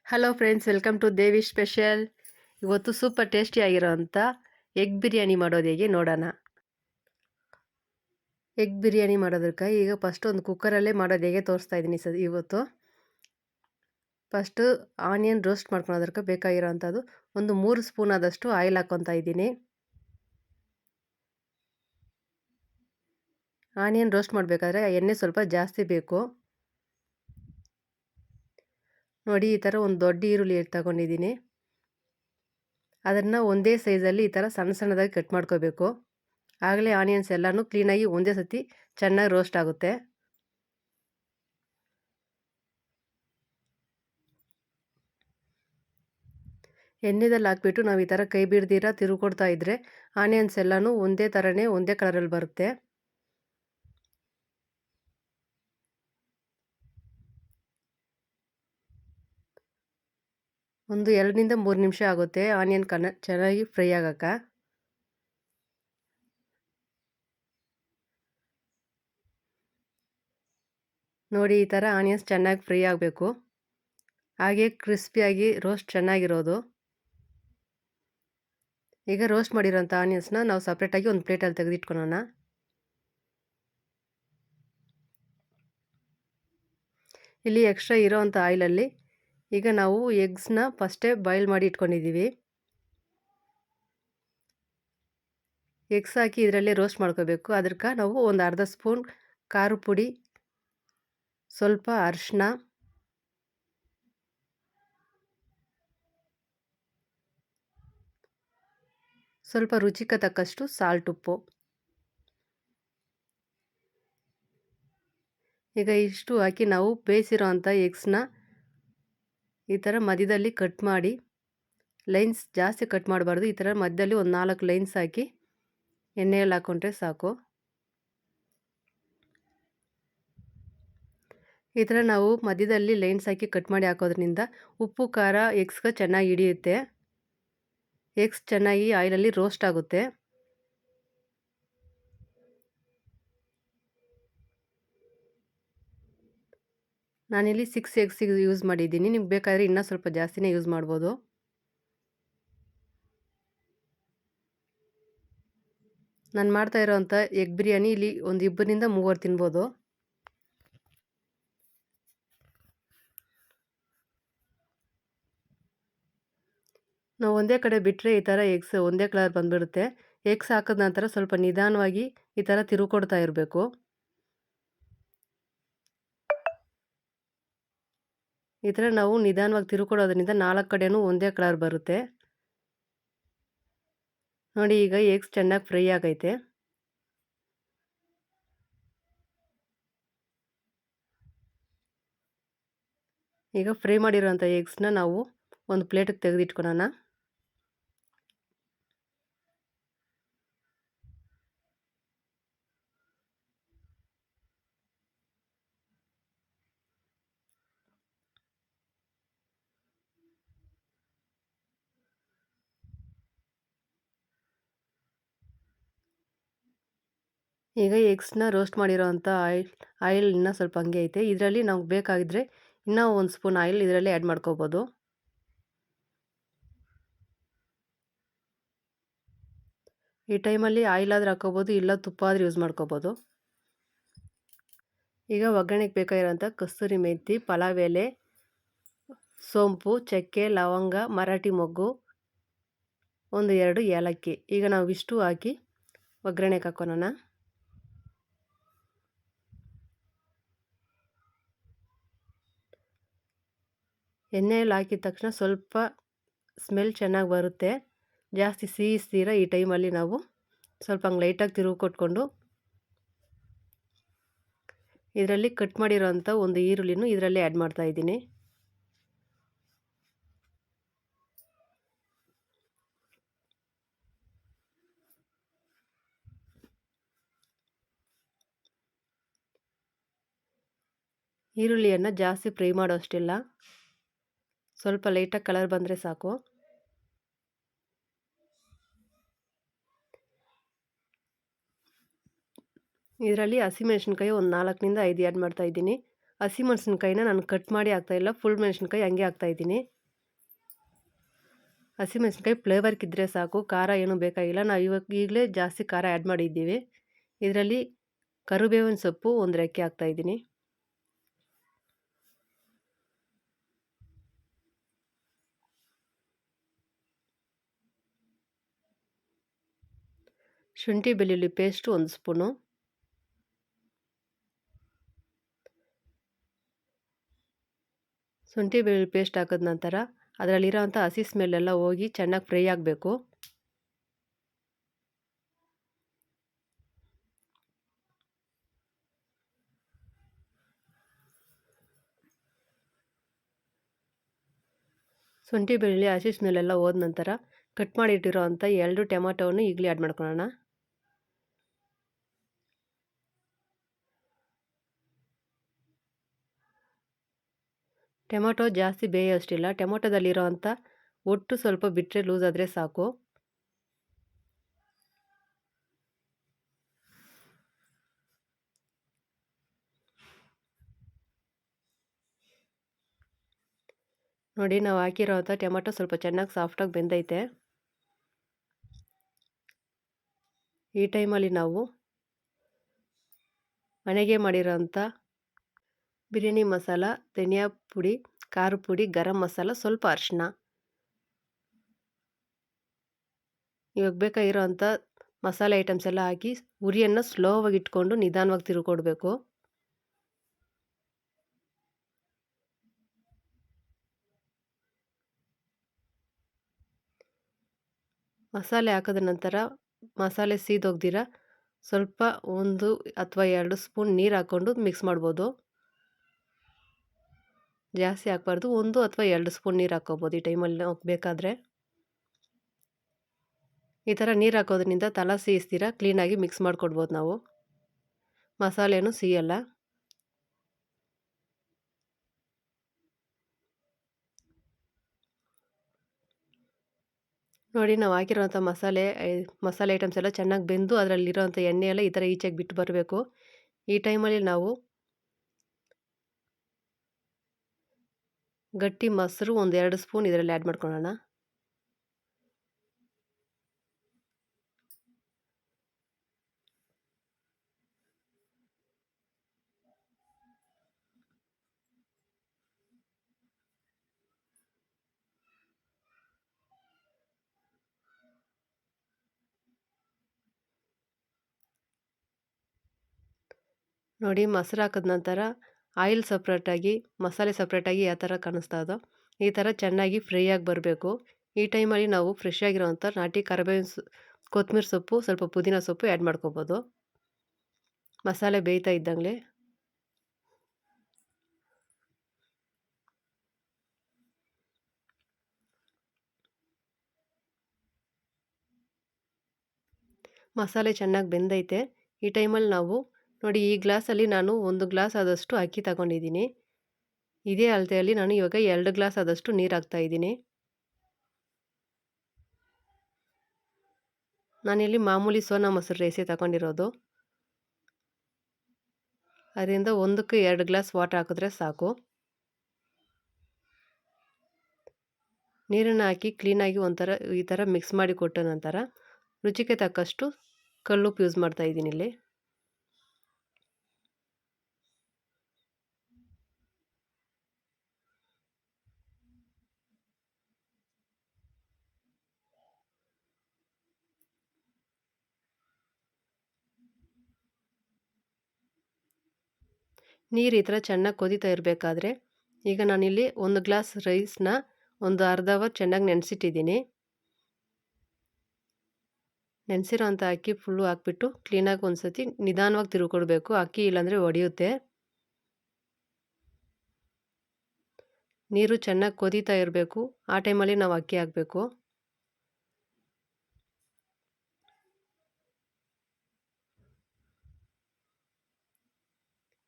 Hello friends, welcome to Devi special. ಇವತ್ತು super ಟೇಸ್ಟಿಯಾಗಿರೋಂಥ egg biryani ಮಾಡೋದು ಹೇಗೆ ನೋಡೋಣ. ಎಗ್ ಬಿರಿಯಾನಿ ಮಾಡೋದಕ್ಕೆ ಈಗ ಫಸ್ಟ್ ಒಂದು ಕುಕ್ಕರಲ್ಲೇ ಮಾಡೋದು ಹೇಗೆ ತೋರಿಸ್ತಾ ಇದ್ದೀನಿ ಇವತ್ತು. ಫಸ್ಟು ಆನಿಯನ್ ರೋಸ್ಟ್ ಮಾಡ್ಕೊಳೋದಕ್ಕೆ ಬೇಕಾಗಿರೋವಂಥದ್ದು ಒಂದು 3 ಸ್ಪೂನ್ ಆದಷ್ಟು ಆಯಿಲ್ ಹಾಕ್ಕೊತಾ ಇದ್ದೀನಿ. ಆನಿಯನ್ ರೋಸ್ಟ್ ಮಾಡಬೇಕಾದ್ರೆ ಎಣ್ಣೆ ಸ್ವಲ್ಪ ಜಾಸ್ತಿ ಬೇಕು. ನೋಡಿ, ಈ ಥರ ಒಂದು ದೊಡ್ಡ ಈರುಳ್ಳಿ ತಗೊಂಡಿದ್ದೀನಿ. ಅದನ್ನು ಒಂದೇ ಸೈಜಲ್ಲಿ ಈ ಥರ ಸಣ್ಣ ಸಣ್ಣದಾಗಿ ಕಟ್ ಮಾಡ್ಕೋಬೇಕು. ಆಗಲೇ ಆನಿಯನ್ಸ್ ಎಲ್ಲನೂ ಕ್ಲೀನಾಗಿ ಒಂದೇ ಸತಿ ಚೆನ್ನಾಗಿ ರೋಸ್ಟ್ ಆಗುತ್ತೆ. ಎಣ್ಣೆದಲ್ಲಿ ಹಾಕ್ಬಿಟ್ಟು ನಾವು ಈ ಥರ ಕೈ ಬಿಡ್ದಿರ ತಿರುಕೊಡ್ತಾ ಇದ್ದರೆ ಆನಿಯನ್ಸ್ ಎಲ್ಲನೂ ಒಂದೇ ಥರನೇ ಒಂದೇ ಕಲರಲ್ಲಿ ಬರುತ್ತೆ. ಒಂದು 2 ನಿಂದ 3 ನಿಮಿಷ ಆಗುತ್ತೆ ಆನಿಯನ್ ಚೆನ್ನಾಗಿ ಫ್ರೈ ಆಗಕ್ಕೆ. ನೋಡಿ, ಈ ಥರ ಆನಿಯನ್ಸ್ ಚೆನ್ನಾಗಿ ಫ್ರೈ ಆಗಬೇಕು. ಹಾಗೆ ಕ್ರಿಸ್ಪಿಯಾಗಿ ರೋಸ್ಟ್ ಚೆನ್ನಾಗಿರೋದು. ಈಗ ರೋಸ್ಟ್ ಮಾಡಿರೋಂಥ ಆನಿಯನ್ಸ್ನ ನಾವು ಸಪ್ರೇಟಾಗಿ ಒಂದು ಪ್ಲೇಟಲ್ಲಿ ತೆಗೆದಿಟ್ಕೊಳ್ಳೋಣ. ಇಲ್ಲಿ ಎಕ್ಸ್ಟ್ರಾ ಇರೋವಂಥ ಆಯಿಲಲ್ಲಿ ಈಗ ನಾವು ಎಗ್ಸ್ನ ಫಸ್ಟೇ ಬಾಯ್ಲ್ ಮಾಡಿ ಇಟ್ಕೊಂಡಿದ್ದೀವಿ. ಎಗ್ಸ್ ಹಾಕಿ ಇದರಲ್ಲೇ ರೋಸ್ಟ್ ಮಾಡ್ಕೋಬೇಕು. ಅದಕ್ಕೆ ನಾವು ಒಂದು ಅರ್ಧ ಸ್ಪೂನ್ ಖಾರ ಪುಡಿ, ಸ್ವಲ್ಪ ಅರಿಶಿನ, ಸ್ವಲ್ಪ ರುಚಿಗೆ ತಕ್ಕಷ್ಟು ಸಾಲ್ಟ್, ಉಪ್ಪು. ಈಗ ಇಷ್ಟು ಹಾಕಿ ನಾವು ಬೇಯಿಸಿರೋ ಅಂಥ ಎಗ್ಸ್ನ ಈ ಥರ ಮಧ್ಯದಲ್ಲಿ ಕಟ್ ಮಾಡಿ, ಲೈನ್ಸ್ ಜಾಸ್ತಿ ಕಟ್ ಮಾಡಬಾರ್ದು. ಈ ಥರ ಮಧ್ಯದಲ್ಲಿ ಒಂದು 4 ಲೈನ್ಸ್ ಹಾಕಿ ಎಣ್ಣೆಯಲ್ಲಿ ಹಾಕ್ಕೊಂಡ್ರೆ ಸಾಕು. ಈ ಥರ ನಾವು ಮಧ್ಯದಲ್ಲಿ ಲೈನ್ಸ್ ಹಾಕಿ ಕಟ್ ಮಾಡಿ ಹಾಕೋದ್ರಿಂದ ಉಪ್ಪು ಖಾರ ಎಗ್ಸ್ಗೆ ಚೆನ್ನಾಗಿ ಹಿಡಿಯುತ್ತೆ. ಎಗ್ಸ್ ಚೆನ್ನಾಗಿ ಆಯಿಲಲ್ಲಿ ರೋಸ್ಟ್ ಆಗುತ್ತೆ. ನಾನಿಲ್ಲಿ 6 ಎಗ್ಸ್ ಯೂಸ್ ಮಾಡಿದ್ದೀನಿ. ನಿಮ್ಗೆ ಬೇಕಾದರೆ ಇನ್ನೂ ಸ್ವಲ್ಪ ಜಾಸ್ತಿನೇ ಯೂಸ್ ಮಾಡ್ಬೋದು. ನಾನು ಮಾಡ್ತಾ ಇರೋವಂಥ ಎಗ್ ಬಿರಿಯಾನಿ ಇಲ್ಲಿ ಒಂದು 2 ರಿಂದ 3 ತಿನ್ಬೋದು. ನಾವು ಒಂದೇ ಕಡೆ ಬಿಟ್ಟರೆ ಈ ಥರ ಎಗ್ಸ್ ಒಂದೇ ಕಲರ್ ಬಂದುಬಿಡುತ್ತೆ. ಎಗ್ಸ್ ಹಾಕಿದ ನಂತರ ಸ್ವಲ್ಪ ನಿಧಾನವಾಗಿ ಈ ಥರ ತಿರುಕೊಡ್ತಾ ಇರಬೇಕು. ಈ ಥರ ನಾವು ನಿಧಾನವಾಗಿ ತಿರುಕೊಡೋದ್ರಿಂದ 4 ಕಡೆನೂ ಒಂದೇ ಕಲರ್ ಬರುತ್ತೆ. ನೋಡಿ, ಈಗ ಎಗ್ಸ್ ಚೆನ್ನಾಗಿ ಫ್ರೈ ಆಗೈತೆ. ಈಗ ಫ್ರೈ ಮಾಡಿರೋಂಥ ಎಗ್ಸ್ನ ನಾವು ಒಂದು ಪ್ಲೇಟಿಗೆ ತೆಗೆದಿಟ್ಕೊಳ್ಳೋಣ. ಈಗ ಎಗ್ಸ್ನ ರೋಸ್ಟ್ ಮಾಡಿರೋವಂಥ ಆಯಿಲ್ ಇನ್ನೂ ಸ್ವಲ್ಪ ಹಂಗೆ ಐತೆ. ಇದರಲ್ಲಿ ನಮ್ಗೆ ಬೇಕಾಗಿದ್ದರೆ ಇನ್ನೂ 1 ಸ್ಪೂನ್ ಆಯಿಲ್ ಇದರಲ್ಲಿ ಆ್ಯಡ್ ಮಾಡ್ಕೋಬೋದು. ಈ ಟೈಮಲ್ಲಿ ಆಯಿಲ್ ಆದರೂ ಹಾಕ್ಕೋಬೋದು, ಇಲ್ಲ ತುಪ್ಪ ಆದರೂ ಯೂಸ್ ಮಾಡ್ಕೋಬೋದು. ಈಗ ಒಗ್ಗರಣೆಗೆ ಬೇಕಾಗಿರೋಂಥ ಕಸ್ತೂರಿ ಮೆಂತಿ, ಪಲಾವ್ ಎಲೆ, ಸೋಂಪು, ಚಕ್ಕೆ, ಲವಂಗ, ಮರಾಠಿ ಮೊಗ್ಗು, 1-2 ಏಲಕ್ಕಿ. ಈಗ ನಾವು ಇಷ್ಟು ಹಾಕಿ ಒಗ್ಗರಣೆಗೆ ಹಾಕ್ಕೊಳ್ಳೋಣ. ಎಣ್ಣೆಯಲ್ಲಿ ಹಾಕಿದ ತಕ್ಷಣ ಸ್ವಲ್ಪ ಸ್ಮೆಲ್ ಚೆನ್ನಾಗಿ ಬರುತ್ತೆ. ಜಾಸ್ತಿ ಸಿಹಿಸ್ತೀರ ಈ ಟೈಮಲ್ಲಿ ನಾವು ಸ್ವಲ್ಪ ಹಂಗೆ ಲೈಟಾಗಿ ತಿರುಗಿ ಕೊಟ್ಕೊಂಡು ಇದರಲ್ಲಿ ಕಟ್ ಮಾಡಿರೋಂಥ ಒಂದು ಈರುಳ್ಳಿನೂ ಇದರಲ್ಲಿ ಆ್ಯಡ್ ಮಾಡ್ತಾ ಇದ್ದೀನಿ. ಈರುಳ್ಳಿಯನ್ನು ಜಾಸ್ತಿ ಫ್ರೈ ಮಾಡೋ ಅಷ್ಟಿಲ್ಲ, ಸ್ವಲ್ಪ ಲೈಟಾಗಿ ಕಲರ್ ಬಂದರೆ ಸಾಕು. ಇದರಲ್ಲಿ ಹಸಿಮೆಣಸಿನ್ಕಾಯಿ ಒಂದು 4 ರಿಂದ 5 ಆ್ಯಡ್ ಮಾಡ್ತಾ ಇದ್ದೀನಿ. ಹಸಿಮೆಣಸಿನ್ಕಾಯಿನ ನಾನು ಕಟ್ ಮಾಡಿ ಹಾಕ್ತಾಯಿಲ್ಲ, ಫುಲ್ ಮೆಣಸಿನ್ಕಾಯಿ ಹಂಗೆ ಹಾಕ್ತಾಯಿದ್ದೀನಿ. ಹಸಿಮೆಣಸಿನ್ಕಾಯಿ ಫ್ಲೇವರ್ಗಿದ್ದರೆ ಸಾಕು, ಖಾರ ಏನೂ ಬೇಕಾಗಿಲ್ಲ. ನಾವು ಈಗಲೇ ಜಾಸ್ತಿ ಖಾರ ಆ್ಯಡ್ ಮಾಡಿದ್ದೀವಿ. ಇದರಲ್ಲಿ ಕರಿಬೇವಿನ ಸೊಪ್ಪು 1 ರೆಕ್ಕೆ ಹಾಕ್ತಾಯಿದ್ದೀನಿ. ಶುಂಠಿ ಬೆಳ್ಳುಳ್ಳಿ ಪೇಸ್ಟು 1 ಸ್ಪೂನು. ಶುಂಠಿ ಬೆಳ್ಳುಳ್ಳಿ ಪೇಸ್ಟ್ ಹಾಕಿದ ನಂತರ ಅದರಲ್ಲಿರೋವಂಥ ಹಸಿ ಸ್ಮೆಲ್ಲೆಲ್ಲ ಹೋಗಿ ಚೆನ್ನಾಗಿ ಫ್ರೈ ಆಗಬೇಕು. ಶುಂಠಿ ಬೆಳ್ಳುಳ್ಳಿ ಹಸಿ ಸ್ಮೆಲ್ಲೆಲ್ಲ ಹೋದ ನಂತರ ಕಟ್ ಮಾಡಿಟ್ಟಿರೋವಂಥ 2 ಟೊಮೆಟೊವನ್ನು ಈಗಲೇ ಆ್ಯಡ್ ಮಾಡ್ಕೊಳ್ಳೋಣ. ಟೊಮೆಟೊ ಜಾಸ್ತಿ ಬೇಯೋಷ್ಟಿಲ್ಲ, ಟೊಮೆಟೊದಲ್ಲಿರೋವಂಥ ಒಟ್ಟು ಸ್ವಲ್ಪ ಬಿಟ್ಟರೆ ಲೂಸ್ ಆದರೆ ಸಾಕು. ನೋಡಿ, ನಾವು ಹಾಕಿರೋವಂಥ ಟೊಮೆಟೊ ಸ್ವಲ್ಪ ಚೆನ್ನಾಗಿ ಸಾಫ್ಟಾಗಿ ಬೆಂದೈತೆ. ಈ ಟೈಮಲ್ಲಿ ನಾವು ಮನೆಗೆ ಮಾಡಿರೋವಂಥ ಬಿರಿಯಾನಿ ಮಸಾಲ, ಧನಿಯಾ ಪುಡಿ, ಖಾರದ ಪುಡಿ, ಗರಂ ಮಸಾಲ, ಸ್ವಲ್ಪ ಅರಿಶಿನ, ಇವಾಗ ಬೇಕಾಗಿರೋವಂಥ ಮಸಾಲೆ ಐಟಮ್ಸ್ ಎಲ್ಲ ಹಾಕಿ ಉರಿಯನ್ನು ಸ್ಲೋವಾಗಿ ಇಟ್ಕೊಂಡು ನಿಧಾನವಾಗಿ ತಿರುಗಿಕೊಡ್ಬೇಕು. ಮಸಾಲೆ ಹಾಕಿದ ನಂತರ ಮಸಾಲೆ ಸೀದೋಗ್ದಿರ ಸ್ವಲ್ಪ 1 ಅಥವಾ 2 ಸ್ಪೂನ್ ನೀರು ಹಾಕ್ಕೊಂಡು ಮಿಕ್ಸ್ ಮಾಡ್ಬೋದು. ಜಾಸ್ತಿ ಹಾಕ್ಬಾರ್ದು, 1 ಅಥವಾ 2 ಸ್ಪೂನ್ ನೀರು ಹಾಕ್ಕೋಬೋದು ಈ ಟೈಮಲ್ಲಿ ನಾವು ಬೇಕಾದರೆ. ಈ ಥರ ನೀರು ಹಾಕೋದ್ರಿಂದ ತಳ ಸೀಸ್ದಿರ ಕ್ಲೀನಾಗಿ ಮಿಕ್ಸ್ ಮಾಡಿಕೊಡ್ಬೋದು ನಾವು, ಮಸಾಲೆನೂ ಸಿಯಲ್ಲ. ನೋಡಿ, ನಾವು ಹಾಕಿರೋವಂಥ ಮಸಾಲೆ ಐಟಮ್ಸ್ ಎಲ್ಲ ಚೆನ್ನಾಗಿ ಬೆಂದು ಅದರಲ್ಲಿರೋವಂಥ ಎಣ್ಣೆ ಎಲ್ಲ ಈ ಥರ ಈಚೆಗೆ ಬಿಟ್ಟು ಬರಬೇಕು. ಈ ಟೈಮಲ್ಲಿ ನಾವು ಗಟ್ಟಿ ಮೊಸರು 1-2 ಸ್ಪೂನ್ ಇದರಲ್ಲಿ ಆ್ಯಡ್ ಮಾಡ್ಕೊಳ್ಳೋಣ. ನೋಡಿ, ಮೊಸರು ಹಾಕಿದ ನಂತರ ಆಯಿಲ್ ಸಪ್ರೇಟಾಗಿ ಮಸಾಲೆ ಸಪ್ರೇಟಾಗಿ ಯಾವ ಥರ ಕಾಣಿಸ್ತಾ ಇದೋ ಈ ಥರ ಚೆನ್ನಾಗಿ ಫ್ರೈ ಆಗಿ ಬರಬೇಕು. ಈ ಟೈಮಲ್ಲಿ ನಾವು ಫ್ರೆಶ್ ಆಗಿರೋವಂಥ ನಾಟಿ ಕರಿಬೇವಿನ ಕೊತ್ತಂಬರಿ ಸೊಪ್ಪು, ಸ್ವಲ್ಪ ಪುದೀನ ಸೊಪ್ಪು ಆ್ಯಡ್ ಮಾಡ್ಕೋಬೋದು ಮಸಾಲೆ ಬೇಯ್ತಾ ಇದ್ದಂಗೆ. ಮಸಾಲೆ ಚೆನ್ನಾಗಿ ಬೆಂದೈತೆ. ಈ ಟೈಮಲ್ಲಿ ನಾವು ನೋಡಿ, ಈ ಗ್ಲಾಸಲ್ಲಿ ನಾನು 1 ಗ್ಲಾಸ್ ಆದಷ್ಟು ಅಕ್ಕಿ ತಗೊಂಡಿದ್ದೀನಿ. ಇದೇ ಅಳತೆಯಲ್ಲಿ ನಾನು ಇವಾಗ 2 ಗ್ಲಾಸ್ ಆದಷ್ಟು ನೀರು ಹಾಕ್ತಾಯಿದ್ದೀನಿ. ನಾನಿಲ್ಲಿ ಮಾಮೂಲಿ ಸೋನಾ ಮೊಸರು ರೈಸೇ ತಗೊಂಡಿರೋದು, ಅದರಿಂದ 1ಕ್ಕೆ 2 ಗ್ಲಾಸ್ ವಾಟರ್ ಹಾಕಿದ್ರೆ ಸಾಕು. ನೀರನ್ನು ಹಾಕಿ ಕ್ಲೀನಾಗಿ ಈ ಥರ ಮಿಕ್ಸ್ ಮಾಡಿ ಕೊಟ್ಟ ನಂತರ ರುಚಿಗೆ ತಕ್ಕಷ್ಟು ಕಲ್ಲುಪ್ಪು ಯೂಸ್ ಮಾಡ್ತಾಯಿದ್ದೀನಿ ಇಲ್ಲಿ. ನೀರು ಈ ಥರ ಚೆನ್ನಾಗಿ ಕೊದಿತಾ ಇರಬೇಕಾದ್ರೆ ಈಗ ನಾನಿಲ್ಲಿ 1 ಗ್ಲಾಸ್ ರೈಸ್ನ ಒಂದು ಅರ್ಧ ಅವರ್ ಚೆನ್ನಾಗಿ ನೆನೆಸಿಟ್ಟಿದ್ದೀನಿ. ನೆನೆಸಿರೋಂಥ ಅಕ್ಕಿ ಫುಲ್ಲು ಹಾಕ್ಬಿಟ್ಟು ಕ್ಲೀನಾಗಿ ಒಂದು ಸತಿ ನಿಧಾನವಾಗಿ ತಿರುಗಿಕೊಡ್ಬೇಕು, ಅಕ್ಕಿ ಇಲ್ಲಾಂದರೆ ಒಡೆಯುತ್ತೆ. ನೀರು ಚೆನ್ನಾಗಿ ಕೊದಿತಾ ಇರಬೇಕು, ಆ ಟೈಮಲ್ಲಿ ನಾವು ಅಕ್ಕಿ ಹಾಕಬೇಕು.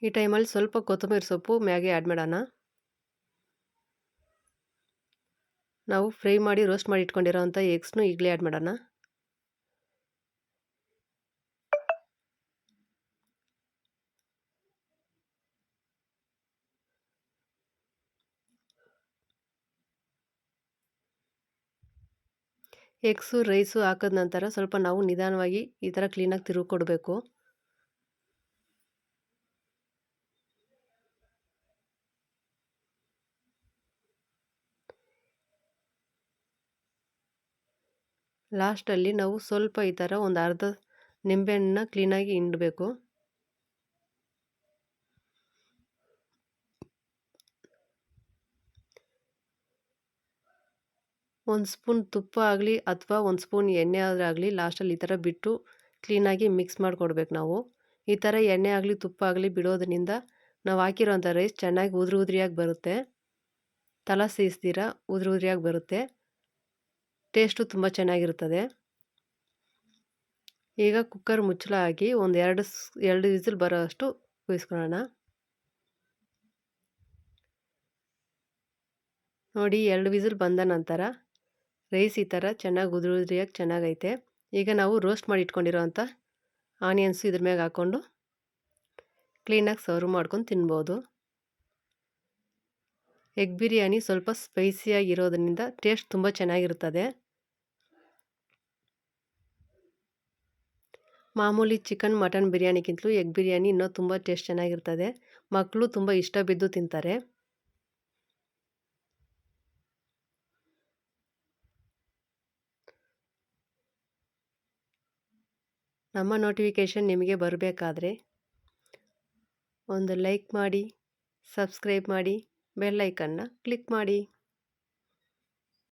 ಈ ಟೈಮಲ್ಲಿ ಸ್ವಲ್ಪ ಕೊತ್ತಂಬರಿ ಸೊಪ್ಪು ಮ್ಯಾಗೆ ಆ್ಯಡ್ ಮಾಡೋಣ. ನಾವು ಫ್ರೈ ಮಾಡಿ ರೋಸ್ಟ್ ಮಾಡಿ ಇಟ್ಕೊಂಡಿರೋವಂಥ ಎಗ್ಸ್ನು ಈಗಲೇ ಆ್ಯಡ್ ಮಾಡೋಣ. ಎಗ್ಸು ರೈಸು ಹಾಕಿದ ನಂತರ ಸ್ವಲ್ಪ ನಾವು ನಿಧಾನವಾಗಿ ಈ ಥರ ಕ್ಲೀನಾಗಿ ತಿರುಗಿಕೊಡ್ಬೇಕು. ಲಾಸ್ಟಲ್ಲಿ ನಾವು ಸ್ವಲ್ಪ ಈ ಥರ ಒಂದು ಅರ್ಧ ನಿಂಬೆಹಣ್ಣನ್ನ ಕ್ಲೀನಾಗಿ ಹಿಂಡಬೇಕು. ಒಂದು ಸ್ಪೂನ್ ತುಪ್ಪ ಆಗಲಿ ಅಥವಾ ಒಂದು ಸ್ಪೂನ್ ಎಣ್ಣೆ ಆದರೂ ಆಗಲಿ ಲಾಸ್ಟಲ್ಲಿ ಈ ಥರ ಬಿಟ್ಟು ಕ್ಲೀನಾಗಿ ಮಿಕ್ಸ್ ಮಾಡಿಕೊಡ್ಬೇಕು ನಾವು. ಈ ಥರ ಎಣ್ಣೆ ಆಗಲಿ ತುಪ್ಪ ಆಗಲಿ ಬಿಡೋದ್ರಿಂದ ನಾವು ಹಾಕಿರೋಂಥ ರೈಸ್ ಚೆನ್ನಾಗಿ ಉದುರು ಉದುರಿಯಾಗಿ ಬರುತ್ತೆ. ತಳ ಸೀಸ್ದಿರ ಉದುರು ಉದುರಿಯಾಗಿ ಬರುತ್ತೆ. ಟೇಸ್ಟು ತುಂಬ ಚೆನ್ನಾಗಿರ್ತದೆ. ಈಗ ಕುಕ್ಕರ್ ಮುಚ್ಚಳ ಹಾಕಿ ಒಂದು 2 ವಿಸಿಲ್ ಬರೋ ಅಷ್ಟು ಕೂಗಿಸ್ಕೊಳ್ಳೋಣ. ನೋಡಿ 2 ವಿಸಿಲ್ ಬಂದ ನಂತರ ರೈಸ್ ಈ ಥರ ಚೆನ್ನಾಗಿ ಉದುರು ಉದುರಿಯಾಗಿ ಚೆನ್ನಾಗೈತೆ. ಈಗ ನಾವು ರೋಸ್ಟ್ ಮಾಡಿ ಇಟ್ಕೊಂಡಿರೋಂಥ ಆನಿಯನ್ಸು ಇದ್ರ ಮ್ಯಾಗೆ ಹಾಕ್ಕೊಂಡು ಕ್ಲೀನಾಗಿ ಸರ್ವ್ ಮಾಡ್ಕೊಂಡು ತಿನ್ಬೋದು. ಎಗ್ ಬಿರಿಯಾನಿ ಸ್ವಲ್ಪ ಸ್ಪೈಸಿಯಾಗಿರೋದ್ರಿಂದ ಟೇಸ್ಟ್ ತುಂಬ ಚೆನ್ನಾಗಿರ್ತದೆ. ಮಾಮೂಲಿ ಚಿಕನ್ ಮಟನ್ ಬಿರಿಯಾನಿಗಿಂತಲೂ ಎಗ್ ಬಿರಿಯಾನಿ ಇನ್ನೂ ತುಂಬ ಟೇಸ್ಟ್ ಚೆನ್ನಾಗಿರ್ತದೆ. ಮಕ್ಕಳು ತುಂಬ ಇಷ್ಟ ಬಿದ್ದು ತಿಂತಾರೆ. ನಮ್ಮ ನೋಟಿಫಿಕೇಷನ್ ನಿಮಗೆ ಬರಬೇಕಾದ್ರೆ ಒಂದು ಲೈಕ್ ಮಾಡಿ, ಸಬ್ಸ್ಕ್ರೈಬ್ ಮಾಡಿ, ಬೆಲ್ ಐಕನ್ನ ಕ್ಲಿಕ್ ಮಾಡಿ.